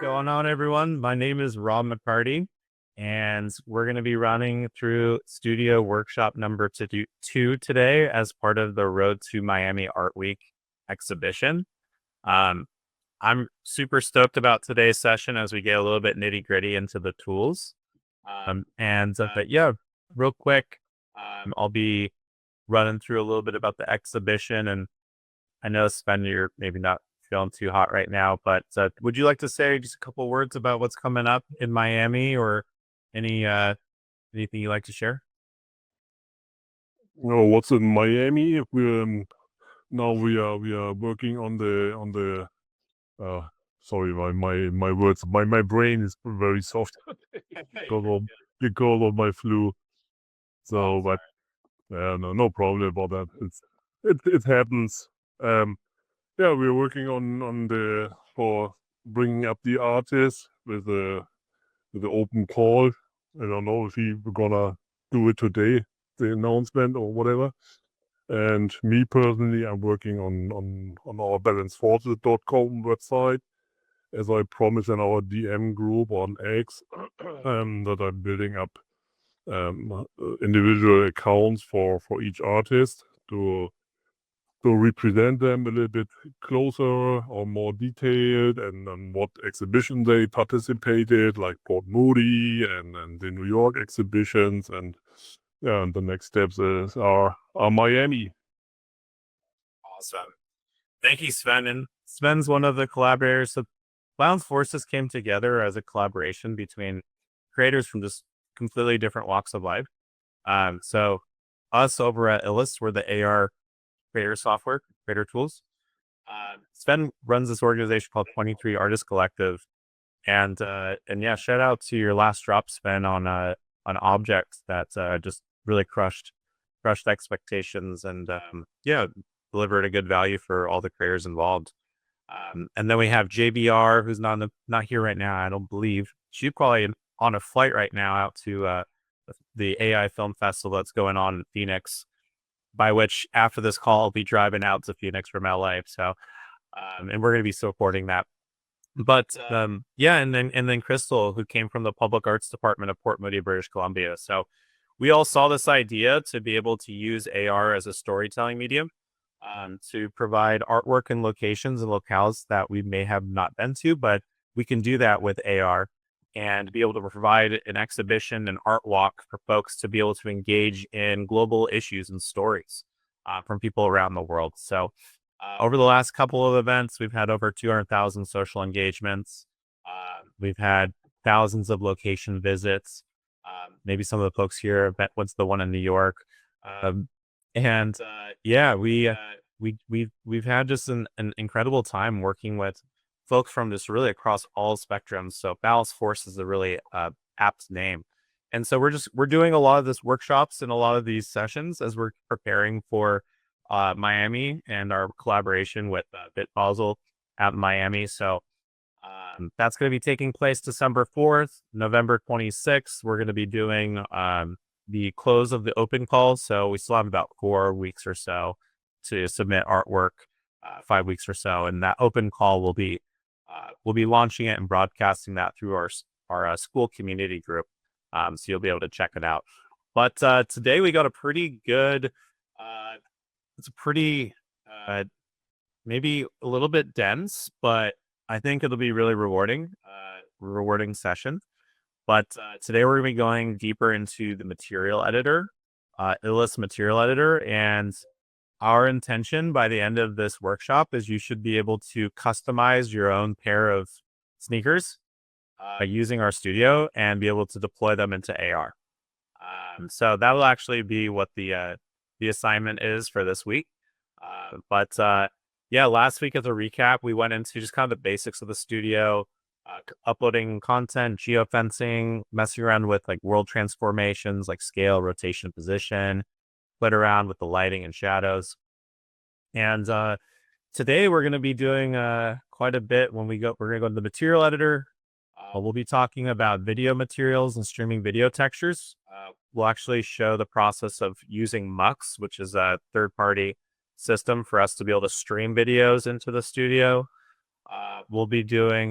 going on, everyone? My name is Rob McCarty, and we're going to be running through Studio Workshop number two today as part of the Road to Miami Art Week exhibition. Um, I'm super stoked about today's session as we get a little bit nitty gritty into the tools. But yeah, real quick, I'll be running through a little bit about the exhibition, and I know Sven, you're maybe not feeling too hot right now, but would you like to say just a couple words about what's coming up in Miami, or any anything you'd like to share? Oh, what's in Miami? We are working on the uh sorry, my words, my brain is very soft because of my flu. So, but no problem about that. It happens. Um, yeah, we're working on the for bringing up the artist with the open call. I don't know if we're gonna do it today, the announcement or whatever. And me personally, I'm working on our balanceforces.com website, as I promised in our DM group on X, that I'm building up individual accounts for each artist to represent them a little bit closer or more detailed, and on what exhibition they participated, like Port Moody and the New York exhibitions, and yeah, and the next steps are Miami. Awesome. Thank you, Sven. And Sven's one of the collaborators. So Balance Forces came together as a collaboration between creators from just completely different walks of life. So us over at illust, we're the AR creator software, creator tools. Sven runs this organization called 23 Artist Collective. And yeah, shout out to your last drop, Sven, on objects that just really crushed expectations, and yeah, delivered a good value for all the creators involved. And then we have JBR, who's not here right now, I don't believe. She's probably on a flight right now out to the AI Film Festival that's going on in Phoenix, by which after this call, I'll be driving out to Phoenix from LA. So, and we're going to be supporting that. But yeah, and then Crystal, who came from the Public Arts Department of Port Moody, British Columbia. So we all saw this idea to be able to use AR as a storytelling medium, to provide artwork in locations and locales that we may have not been to, but we can do that with AR and be able to provide an exhibition, an art walk for folks to be able to engage in global issues and stories from people around the world. So over the last couple of events, we've had over 200,000 social engagements. We've had thousands of location visits. Maybe some of the folks here what's the one in New York. Yeah, we've had just an incredible time working with folks from just really across all spectrums. So Balance Force is a really apt name. And so we're doing a lot of this workshops and a lot of these sessions as we're preparing for Miami and our collaboration with Bitpuzzle at Miami. So that's going to be taking place December 4th, November 26th. We're going to be doing the close of the open call. So we still have about 4 weeks or so to submit artwork, 5 weeks or so. And that open call will be we'll be launching it and broadcasting that through our school community group. So you'll be able to check it out. But today we got a pretty good, it's a pretty, maybe a little bit dense, but I think it'll be really rewarding session. But today we're going to be going deeper into the material editor, illust material editor. And our intention by the end of this workshop is you should be able to customize your own pair of sneakers using our studio and be able to deploy them into AR. So that will actually be what the assignment is for this week. Yeah, last week as a recap, we went into just kind of the basics of the studio, uploading content, geofencing, messing around with like world transformations, like scale, rotation, position, played around with the lighting and shadows. And today we're going to be doing quite a bit we're going to go to the material editor. We'll be talking about video materials and streaming video textures. We'll actually show the process of using Mux, which is a third-party system for us to be able to stream videos into the studio. We'll be doing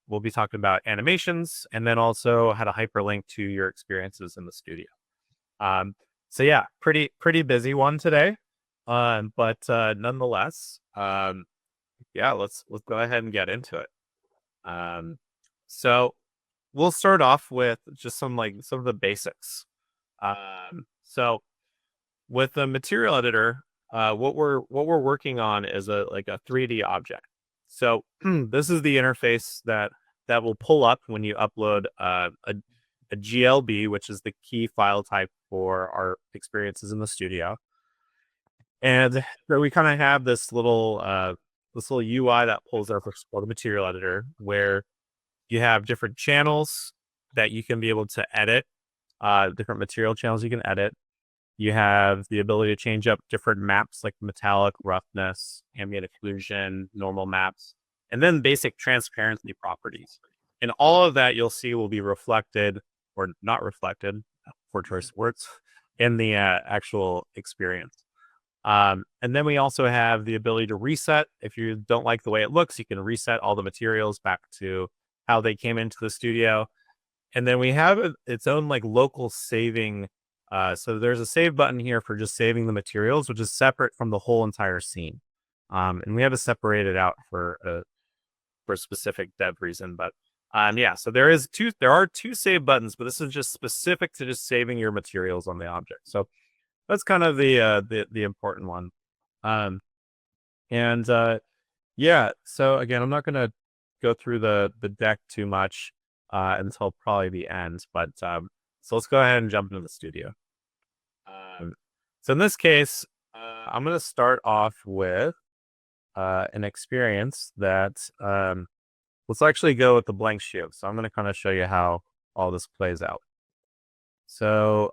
we'll be talking about animations and then also how to hyperlink to your experiences in the studio. So yeah, pretty busy one today. But nonetheless, yeah, let's go ahead and get into it. So we'll start off with just some of the basics. So with the material editor, what we're working on is a 3D object. So this is the interface that will pull up when you upload a GLB, which is the key file type for our experiences in the studio. And so we kind of have this little UI that pulls up for the material editor, where you have different channels that you can be able to edit, different material channels you can edit. You have the ability to change up different maps like metallic, roughness, ambient occlusion, normal maps, and then basic transparency properties. And all of that you'll see will be reflected or not reflected, for choice words, in the actual experience. And then we also have the ability to reset. If you don't like the way it looks, you can reset all the materials back to how they came into the studio. And then we have its own local saving. So there's a save button here for just saving the materials, which is separate from the whole entire scene. And we have it separated out for a specific dev reason. But yeah, so there are two save buttons, but this is just specific to just saving your materials on the object. So that's kind of the important one. And yeah, so again, I'm not gonna go through the deck too much until probably the end, but so let's go ahead and jump into the studio. So in this case, I'm gonna start off with an experience that let's actually go with the blank shoe. So I'm gonna kind of show you how all this plays out. So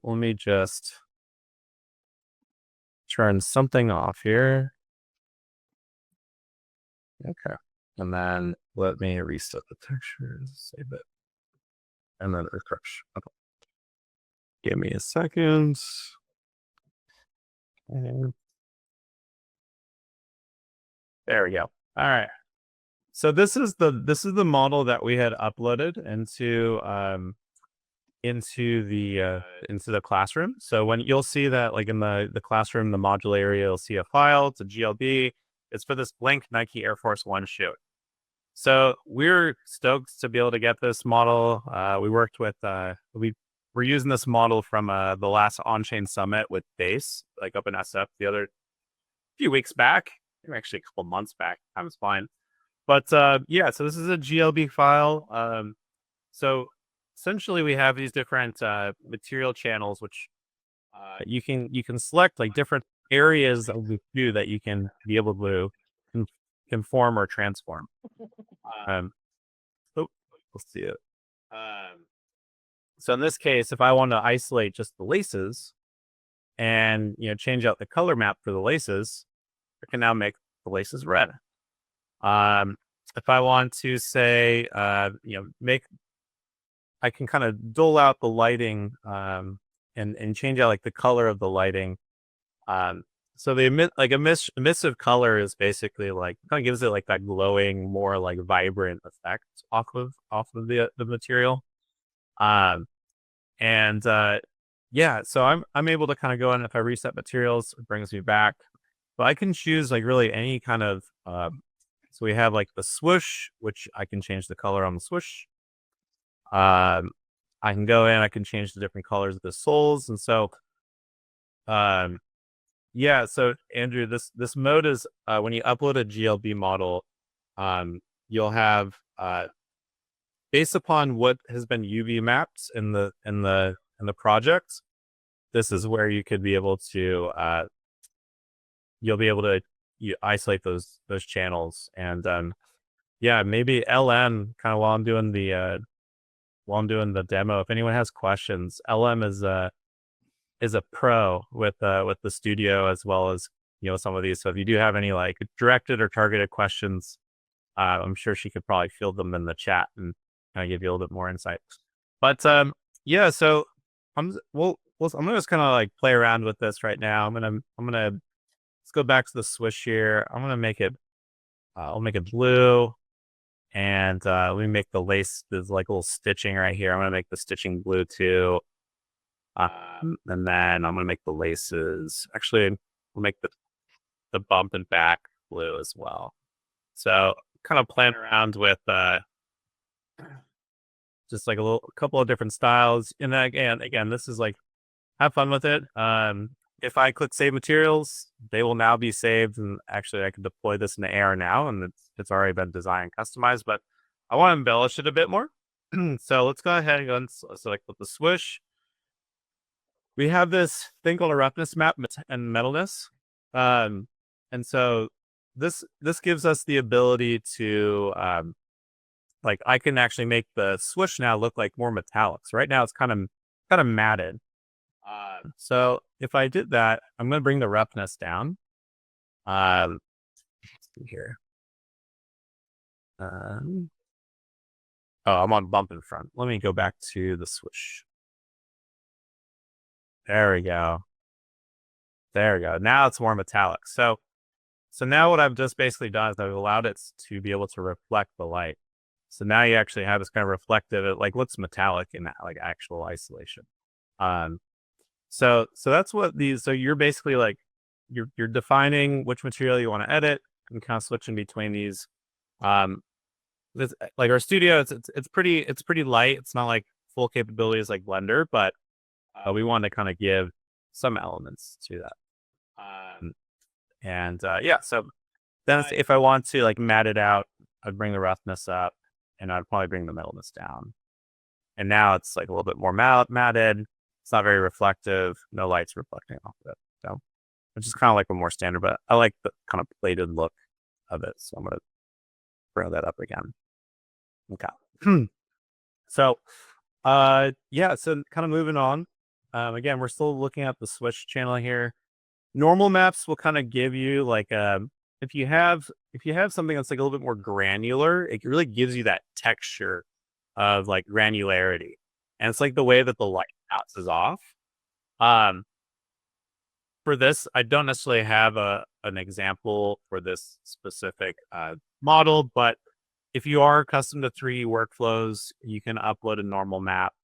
let me just turn something off here. Okay. And then let me reset the textures, save it, and then refresh. Okay. Give me a second. And there we go. All right. So this is the model that we had uploaded into the classroom. So when you'll see that in the classroom, the module area, you'll see a file. It's a GLB. It's for this blank Nike Air Force One shoe. So we're stoked to be able to get this model. We worked with we're using this model from the last on-chain summit with Base, up in SF the few weeks back, actually a couple months back. Time's flying. But yeah, so this is a GLB file. So essentially we have these different material channels, which you can select different areas of the view that you can be able to conform or transform. Let's see it. So in this case, if I want to isolate just the laces and change out the color map for the laces, I can now make the laces red. If I want to say, I can kind of dull out the lighting and change out the color of the lighting. So the emissive color is basically kind of gives it that glowing, more vibrant effect off of the material. And yeah, so I'm able to kind of go in. If I reset materials, it brings me back. But I can choose really any kind of so we have the swoosh, which I can change the color on the swoosh. I can go in, I can change the different colors of the soles. And so yeah, so Andrew, this mode is when you upload a GLB model, you'll have based upon what has been UV mapped in the project, this is where you could be able to you'll be able to isolate those channels. And yeah, maybe LM kind of while I'm doing the demo, if anyone has questions, LM is a pro with the studio as well as some of these. So if you do have any directed or targeted questions, I'm sure she could probably field them in the chat and kind of give you a little bit more insight. But yeah, so I'm gonna just kind of play around with this right now. I'm gonna let's go back to the swish here. I'm gonna make it I'll make it blue, And let me make the lace. There's like a little stitching right here. I'm gonna make the stitching blue too. And then I'm gonna make the laces. Actually, we'll make the bump and back blue as well. So kind of playing around with just like a couple of different styles. And then again, this is like have fun with it. If I click save materials, they will now be saved. And actually, I can deploy this in the AR now, and it's already been designed and customized. But I want to embellish it a bit more. So let's go ahead and go and select the swoosh. We have this thing called a roughness map and metalness. And so this gives us the ability to like I can actually make the swoosh now look like more metallics. Right now it's kind of matted. So if I did that, I'm going to bring the roughness down. Let's see here. Oh, I'm on bump in front. Let me go back to the swoosh. There we go. There we go. Now it's more metallic. So now what I've just basically done is I've allowed it to be able to reflect the light. So now you actually have this kind of reflective, it like looks metallic in that like actual isolation. So that's what these. So you're basically like you're defining which material you want to edit and kind of switching between these. This, like our studio, it's pretty light. It's not like full capabilities like Blender, but we want to kind of give some elements to that. Yeah, so then if I want to like mat it out, I'd bring the roughness up, and I'd probably bring the metalness down. And now it's like a little bit more matted. It's not very reflective. No light's reflecting off of it. So, which is kind of like a more standard, but I like the kind of plated look of it. So I'm going to bring that up again. Okay. So, yeah, so kind of moving on. Again, we're still looking at the switch channel here. Normal maps will kind of give you like if you have something that's like a little bit more granular, it really gives you that texture of like granularity. And it's like the way that the light bounces off. For this, I don't necessarily have an example for this specific model, but if you are accustomed to 3D workflows, you can upload a normal map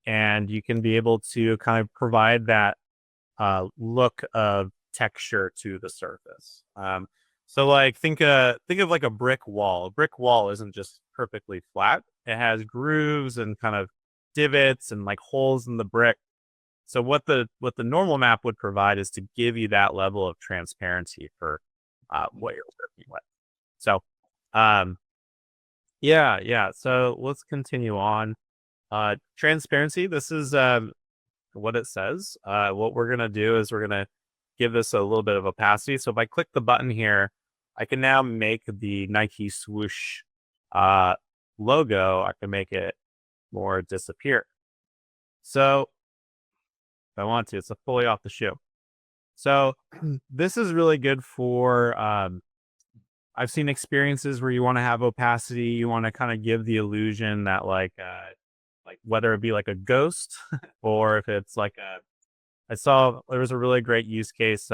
and you can be able to kind of provide that look of texture to the surface. So like think of like a brick wall. A brick wall isn't just perfectly flat. It has grooves and kind of divots and like holes in the brick. So what the normal map would provide is to give you that level of transparency for what you're working with. So yeah. So let's continue on. Transparency. This is what it says. What we're gonna do is we're gonna give this a little bit of opacity. So if I click the button here, I can now make the Nike swoosh logo. I can make it more disappear. So if I want to, it's a fully off the shoe. So this is really good for I've seen experiences where you want to have opacity, you want to kind of give the illusion that like whether it be like a ghost or if it's like I saw there was a really great use case.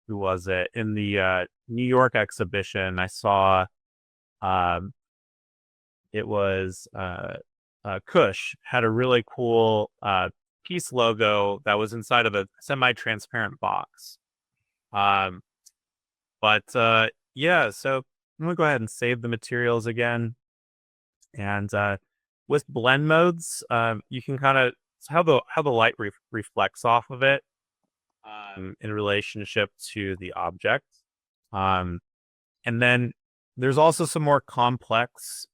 Who was it in the New York exhibition? I saw it was Kush had a really cool piece logo that was inside of a semi-transparent box. Yeah, so I'm gonna go ahead and save the materials again. And with blend modes, you can kind of how the light reflects off of it in relationship to the object. And then there's also some more complex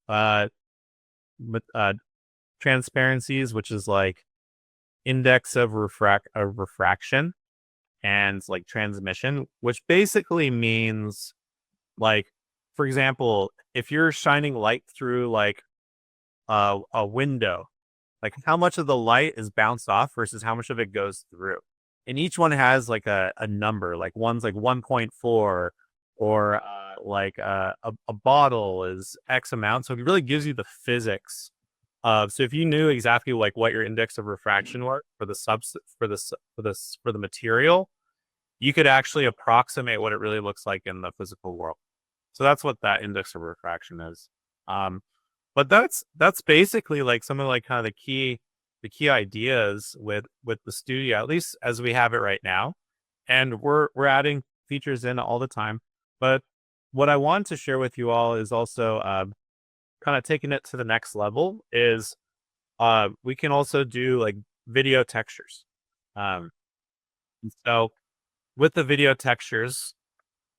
transparencies, which is like index of refraction and like transmission, which basically means like, for example, if you're shining light through like a window, like how much of the light is bounced off versus how much of it goes through. And each one has like a number, like one's like 1.4 or like a bottle is X amount. So it really gives you the physics of, so if you knew exactly like what your index of refraction were for the material, you could actually approximate what it really looks like in the physical world. So that's what that index of refraction is. But that's basically like some of like kind of the key ideas with the studio, at least as we have it right now. And we're adding features in all the time. But what I want to share with you all is also kind of taking it to the next level is we can also do like video textures. Um, so with the video textures,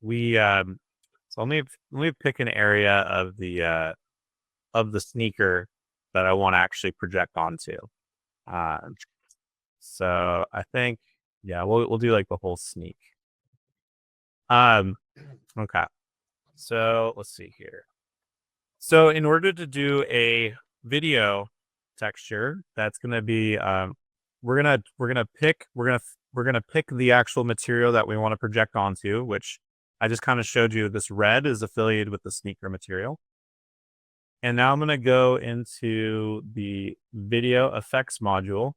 we so let me pick an area of the sneaker that I want to actually project onto. Um, so I think yeah, we'll do like the whole sneak. Um, okay. So let's see here. So in order to do a video texture, that's gonna be we're gonna pick the actual material that we want to project onto, which I just kind of showed you. This red is affiliated with the sneaker material. And now I'm gonna go into the video effects module.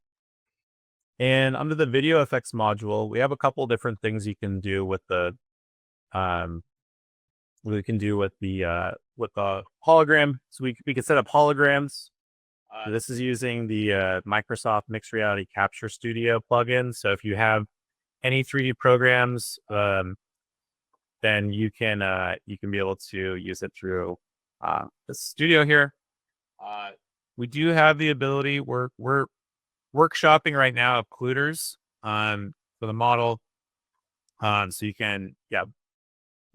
And under the video effects module, we have a couple different things you can do with the um with the hologram. So we can set up holograms. This is using the Microsoft Mixed Reality Capture Studio plugin. So if you have any 3D programs, then you can be able to use it through the studio here. We do have the ability. We're workshopping right now occluders for the model. So you can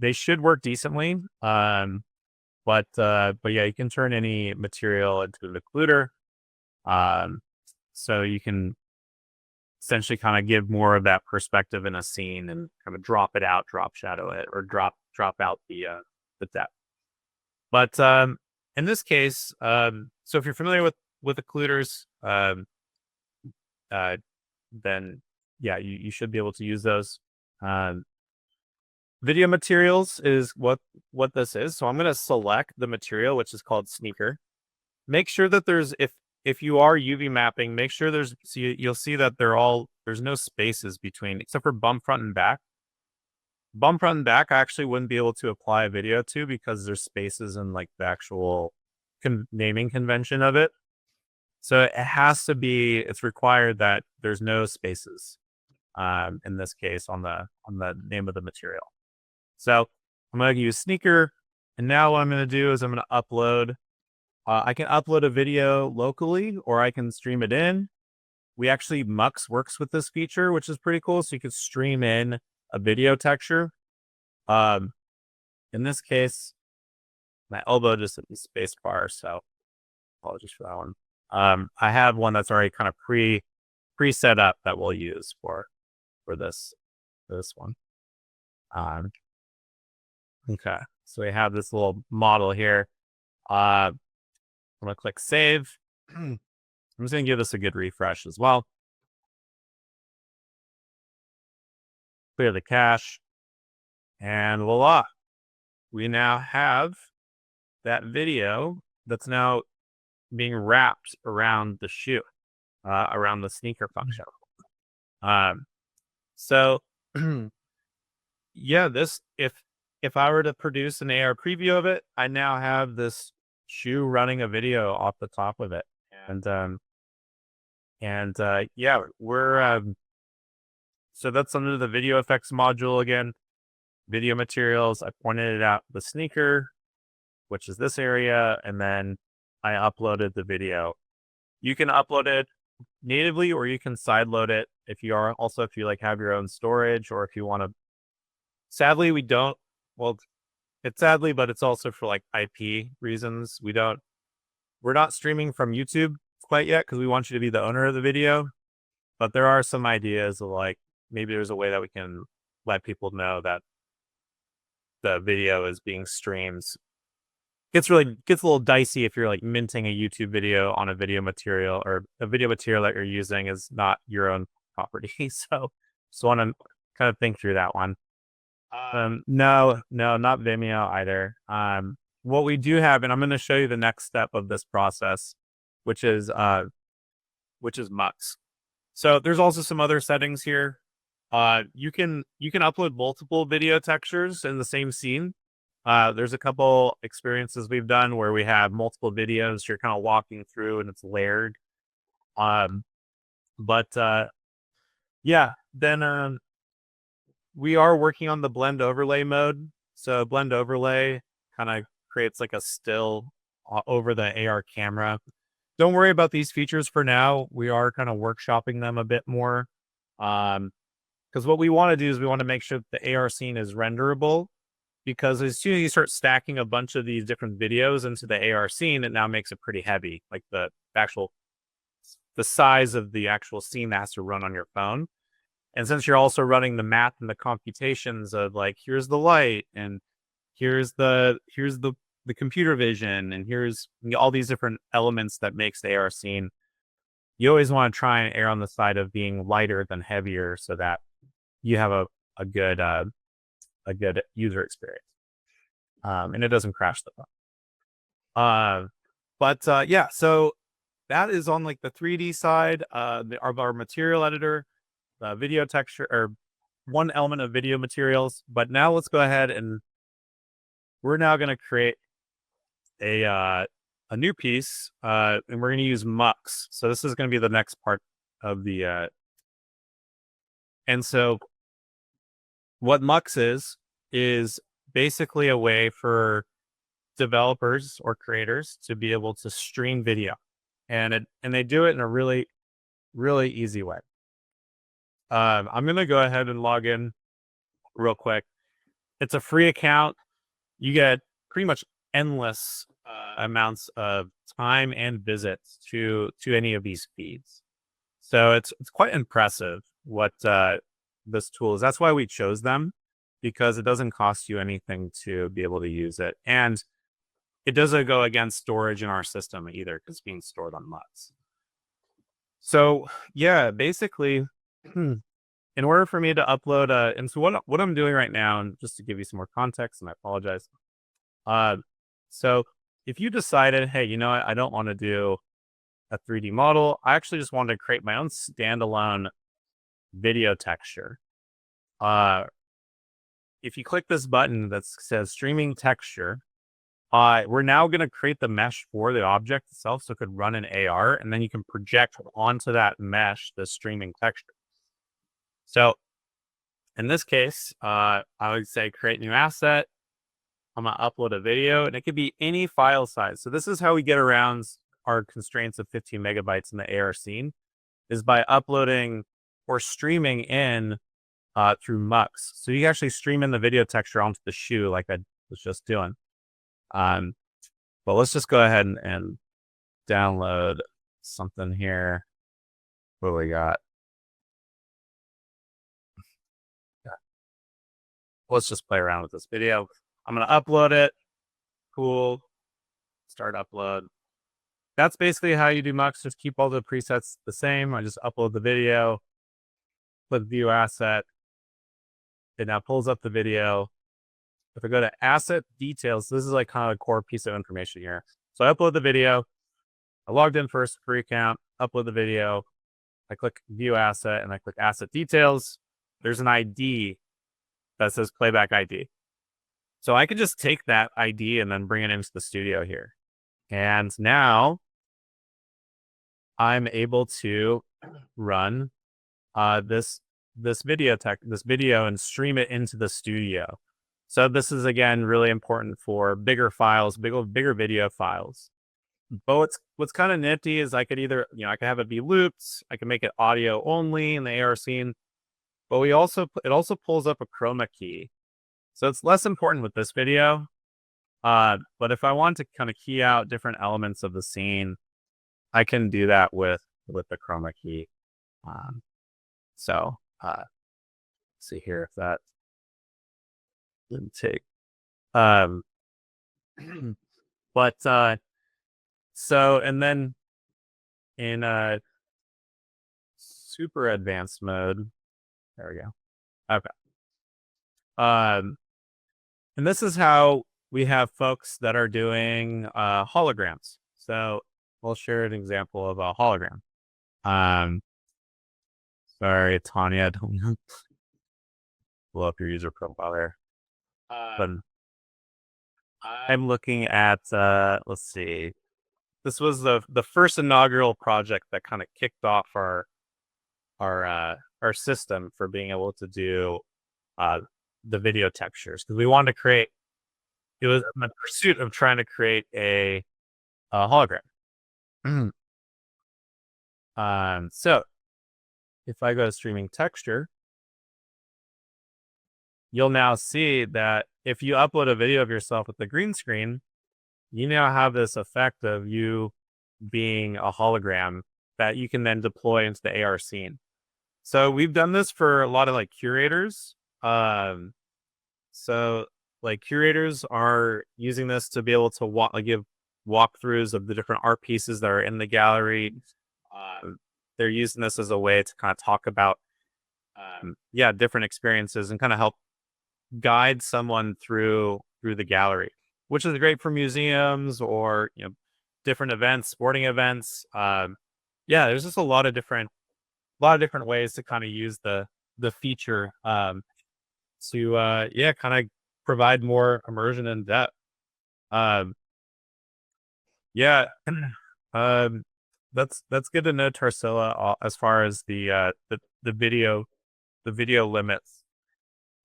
they should work decently. But yeah, you can turn any material into an occluder. So you can essentially kind of give more of that perspective in a scene and kind of drop it out, drop shadow it, or drop out the depth. But in this case, so if you're familiar with occluders, then yeah, you should be able to use those. Video materials is what this is. So I'm going to select the material, which is called sneaker. Make sure that if you are UV mapping, make sure you'll see that there's no spaces between, except for bump front and back. Bump front and back, I actually wouldn't be able to apply a video to because there's spaces in like the actual naming convention of it. So it's required that there's no spaces in this case on the name of the material. So I'm going to use sneaker. And now what I'm going to do is I'm going to upload. I can upload a video locally or I can stream it in. Mux works with this feature, which is pretty cool. So you can stream in a video texture. In this case, my elbow just hit the space bar. So apologies for that one. I have one that's already kind of pre set up that we'll use for this one. Okay, so we have this little model here. I'm gonna click save. I'm just gonna give this a good refresh as well. Clear the cache, and voila, we now have that video that's now being wrapped around the shoe, around the sneaker function. So yeah, if I were to produce an AR preview of it, I now have this shoe running a video off the top of it. Yeah, we're so that's under the video effects module again. Video materials, I pointed it out the sneaker, which is this area, and then I uploaded the video. You can upload it natively or you can sideload it if you like have your own storage, or if you want to. Sadly, we don't. Well, it's sadly, but it's also for like IP reasons. We're not streaming from YouTube quite yet because we want you to be the owner of the video. But there are some ideas of like maybe there's a way that we can let people know that the video is being streamed. Gets a little dicey if you're like minting a YouTube video on a video material, or a video material that you're using is not your own property. So just want to kind of think through that one. No, not Vimeo either. What we do have, and I'm going to show you the next step of this process, which is Mux. So there's also some other settings here. You can upload multiple video textures in the same scene. There's a couple experiences we've done where we have multiple videos you're kind of walking through and it's layered. Um, but yeah, then we are working on the blend overlay mode. So blend overlay kind of creates like a still over the AR camera. Don't worry about these features for now. We are kind of workshopping them a bit more. Because what we want to do is we want to make sure that the AR scene is renderable. Because as soon as you start stacking a bunch of these different videos into the AR scene, it now makes it pretty heavy. Like the size of the actual scene that has to run on your phone. And since you're also running the math and the computations of like, here's the light and here's the computer vision and here's all these different elements that makes the AR scene, you always want to try and err on the side of being lighter than heavier so that you have a good user experience. And it doesn't crash the phone. Yeah, so that is on like the 3D side of our material editor, video texture, or one element of video materials. But now let's go ahead and we're now going to create a new piece, and we're going to use mux. So this is going to be the next part of the. And so what mux is basically a way for developers or creators to be able to stream video, and they do it in a really easy way. I'm gonna go ahead and log in real quick. It's a free account. You get pretty much endless amounts of time and visits to any of these feeds. So it's quite impressive what this tool is. That's why we chose them, because it doesn't cost you anything to be able to use it, and it doesn't go against storage in our system either, because it's being stored on Mux. So yeah, basically, in order for me to upload and so what I'm doing right now, and just to give you some more context, and I apologize. So if you decided, hey, you know what, I don't want to do a 3D model, I actually just wanted to create my own standalone video texture. If you click this button that says streaming texture, we're now going to create the mesh for the object itself so it could run in AR, and then you can project onto that mesh the streaming texture. So in this case, I would say create new asset. I'm going to upload a video, and it could be any file size. So this is how we get around our constraints of 15 megabytes in the AR scene, is by uploading or streaming in through Mux. So you can actually stream in the video texture onto the shoe like I was just doing. But let's just go ahead and download something here. What do we got? Let's just play around with this video. I'm going to upload it. Cool. Start upload. That's basically how you do Mux. Just keep all the presets the same. I just upload the video, click view asset. It now pulls up the video. If I go to asset details, this is like kind of a core piece of information here. So I upload the video. I logged in first, free account, upload the video. I click view asset and I click asset details. There's an ID that says playback ID. So I could just take that ID and then bring it into the studio here. And now I'm able to run this video and stream it into the studio. So this is, again, really important for bigger files, bigger video files. But what's kind of nifty is I could either, I could have it be looped, I can make it audio only in the AR scene, but it also pulls up a chroma key. So it's less important with this video. But if I want to kind of key out different elements of the scene, I can do that with the chroma key. So see here if that didn't take. But so, and then in super advanced mode, there we go. Okay. And this is how we have folks that are doing holograms. So we'll share an example of a hologram. Sorry, Tanya, don't blow up your user profile there. But I'm looking at let's see. This was the first inaugural project that kind of kicked off our system for being able to do uh the video textures, because we wanted to create, it was in the pursuit of trying to create a hologram. Mhm. So if I go to streaming texture, you'll now see that if you upload a video of yourself with the green screen, you now have this effect of you being a hologram that you can then deploy into the AR scene. So we've done this for a lot of like curators. Um, so like curators are using this to be able to give walkthroughs of the different art pieces that are in the gallery. They're using this as a way to kind of talk about different experiences and kind of help guide someone through the gallery, which is great for museums or different events, sporting events. There's just a lot of different ways to kind of use the feature to kind of provide more immersion and depth. Um, yeah, um, that's good to know, Tarsila. As far as the video limits,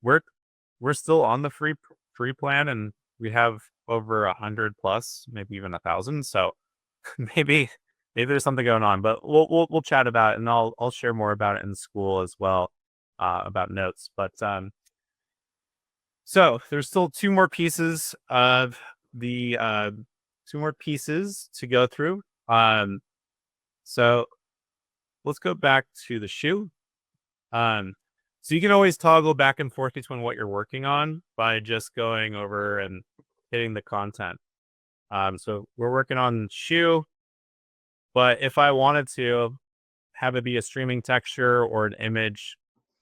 we're we're still on the free plan, and we have over 100 plus, maybe even 1,000. So maybe there's something going on, but we'll chat about it, and I'll share more about it in school as well, about notes. But so there's still the two more pieces to go through. So let's go back to the shoe. So you can always toggle back and forth between what you're working on by just going over and hitting the content. So we're working on shoe, but if I wanted to have it be a streaming texture or an image,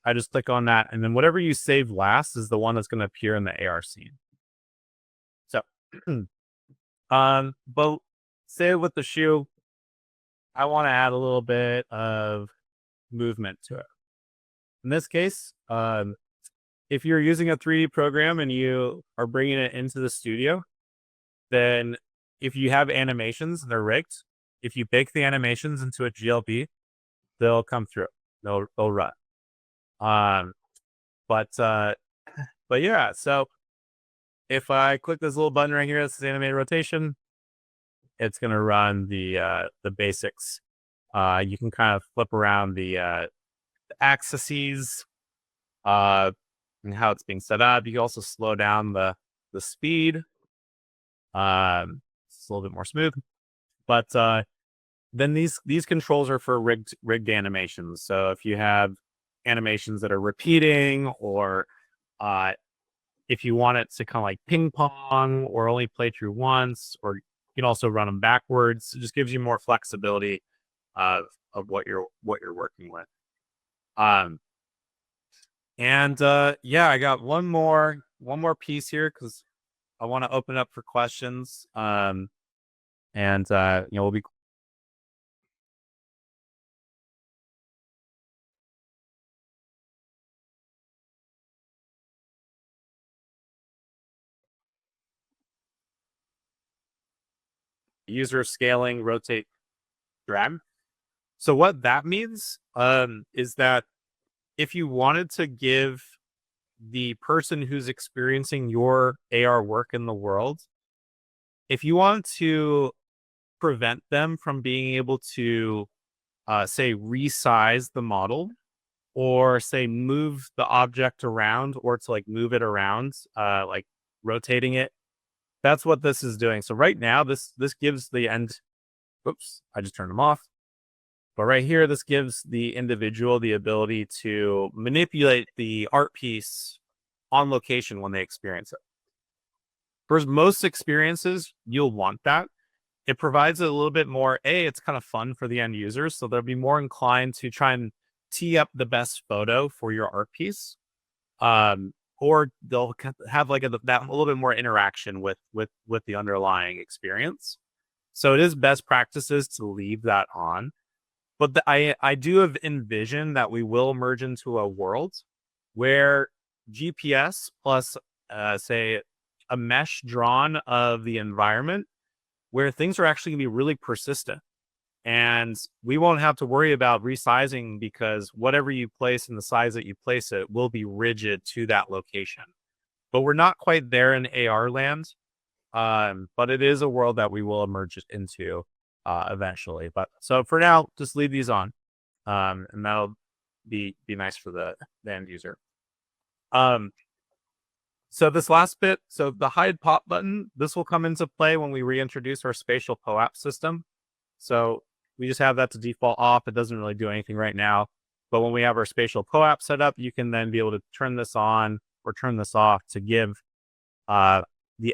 I just click on that, and then whatever you save last is the one that's going to appear in the AR scene. So, but say with the shoe, I want to add a little bit of movement to it. In this case, if you're using a 3D program and you are bringing it into the studio, then if you have animations and they're rigged, if you bake the animations into a GLB, they'll come through. They'll run. Um, but yeah. So if I click this little button right here that says animated rotation, it's gonna run the basics. You can kind of flip around the axes, and how it's being set up. You can also slow down the speed. It's a little bit more smooth. But then these controls are for rigged animations. So if you have animations that are repeating, or if you want it to kind of like ping pong or only play through once, or you can also run them backwards. It just gives you more flexibility of what you're working with. I got one more piece here because I want to open up for questions. We'll be user scaling, rotate, drag. So what that means is that if you wanted to give the person who's experiencing your AR work in the world, if you want to prevent them from being able to say resize the model, or say move the object around, or to like move it around, like rotating it, that's what this is doing. So right now this gives the end, oops, I just turned them off. But right here, this gives the individual the ability to manipulate the art piece on location when they experience it. For most experiences, you'll want that. It provides a little bit more, it's kind of fun for the end users. So they'll be more inclined to try and tee up the best photo for your art piece. Or they'll have like that a little bit more interaction with the underlying experience. So it is best practices to leave that on. But I do have envisioned that we will merge into a world where GPS plus, say, a mesh drawn of the environment where things are actually going to be really persistent. And we won't have to worry about resizing because whatever you place and the size that you place it will be rigid to that location. But we're not quite there in AR land. But it is a world that we will emerge into eventually. But so for now, just leave these on. And that'll be nice for the end user. So this last bit, so the hide pop button, this will come into play when we reintroduce our spatial POAP system. So we just have that to default off. It doesn't really do anything right now. But when we have our spatial POAP set up, you can then be able to turn this on or turn this off to give the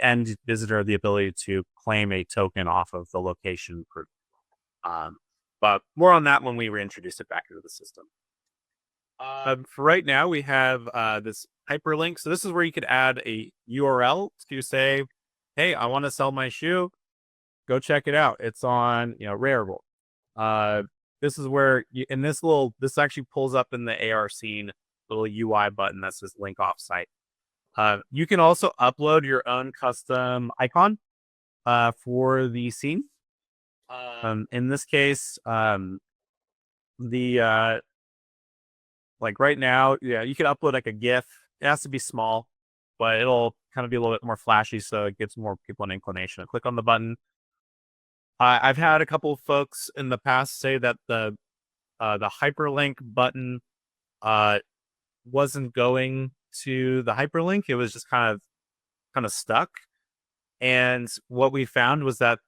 end visitor the ability to claim a token off of the location group. But more on that when we reintroduce it back into the system. For right now, we have this hyperlink. So this is where you could add a URL to say, hey, I want to sell my shoe. Go check it out. It's on, Rarible. This is where this actually pulls up in the AR scene little UI button that says link off site. You can also upload your own custom icon for the scene. In this case, like right now, you can upload like a GIF. It has to be small, but it'll kind of be a little bit more flashy, so it gives more people an inclination to click on the button. I've had a couple of folks in the past say that the hyperlink button wasn't going to the hyperlink. It was just kind of stuck. And what we found was that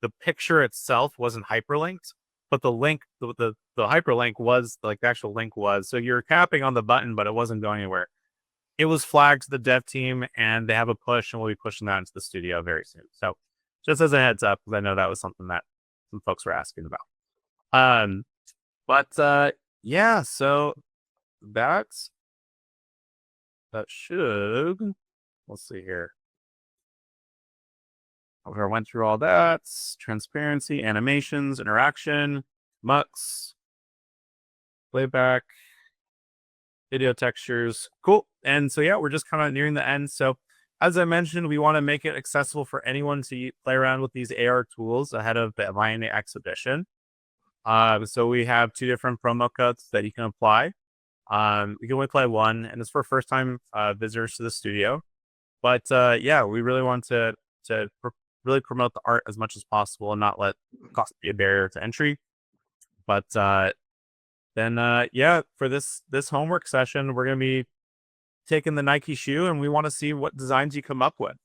the picture itself wasn't hyperlinked, but the link, the hyperlink was, like, the actual link was. So you're tapping on the button, but it wasn't going anywhere. It was flagged to the dev team, and they have a push, and we'll be pushing that into the studio very soon. So just as a heads up, because I know that was something that some folks were asking about. Yeah, so that should, let's see here. I went through all that. Transparency, animations, interaction, mux, playback, video textures. Cool. And so, yeah, we're just kind of nearing the end. So as I mentioned, we want to make it accessible for anyone to play around with these AR tools ahead of the Miami exhibition. So we have 2 different promo codes that you can apply. We can only play one, and it's for first-time visitors to the studio. But yeah, we really want to really promote the art as much as possible and not let cost be a barrier to entry. But then yeah, for this homework session, we're gonna be taking the Nike shoe, and we want to see what designs you come up with.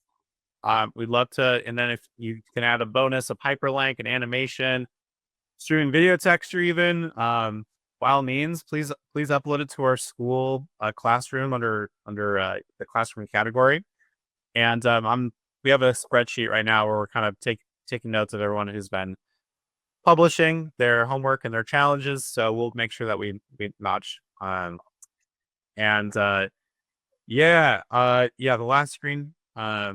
We'd love to, and then if you can add a bonus, a hyperlink, an animation, streaming video texture, even. By all means, please upload it to our school classroom under the classroom category. And we have a spreadsheet right now where we're kind of taking notes of everyone who's been publishing their homework and their challenges. So we'll make sure that we notch. Yeah, the last screen. Yeah,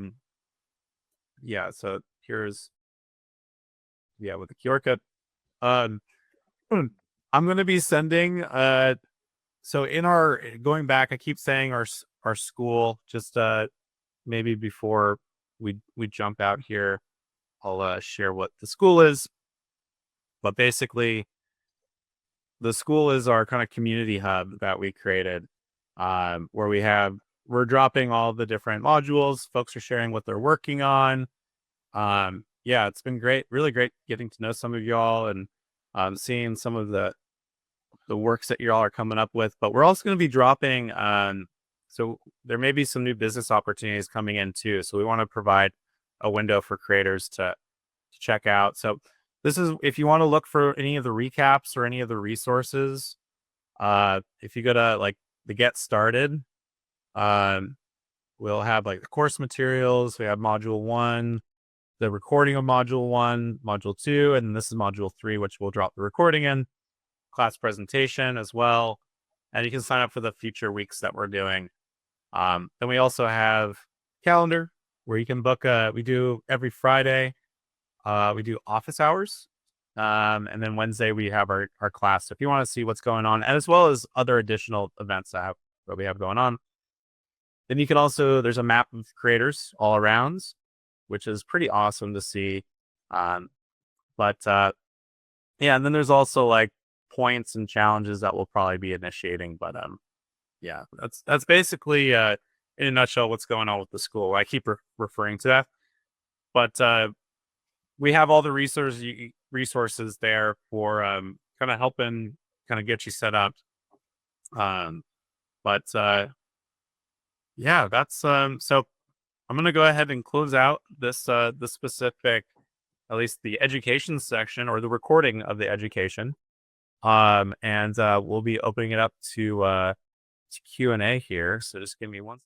so here's with the QR code. I'm going to be sending, so in our, going back, I keep saying our school, just maybe before we jump out here, I'll share what the school is. But basically, the school is our kind of community hub that we created, where we're dropping all the different modules. Folks are sharing what they're working on. Yeah, it's been great, really great getting to know some of y'all and seeing some of the works that y'all are coming up with. But we're also going to be dropping, so there may be some new business opportunities coming in too. So we want to provide a window for creators to check out. So this is, if you want to look for any of the recaps or any of the resources, if you go to like the Get Started, we'll have like the course materials. We have module 1, the recording of module 1, module 2, and this is module 3, which we'll drop the recording in, class presentation as well. And you can sign up for the future weeks that we're doing. Then we also have calendar where you can book. We do every Friday. We do office hours. And then Wednesday we have our class. So if you want to see what's going on, and as well as other additional events that we have going on. Then you can also, there's a map of creators all around, which is pretty awesome to see. But yeah, and then there's also like points and challenges that we'll probably be initiating. But yeah, that's basically in a nutshell what's going on with the school. I keep referring to that, but we have all the resources there for kind of helping kind of get you set up. Um, but yeah, that's so I'm gonna go ahead and close out this specific, at least the education section or the recording of the education. And we'll be opening it up to Q&A here. So just give me one.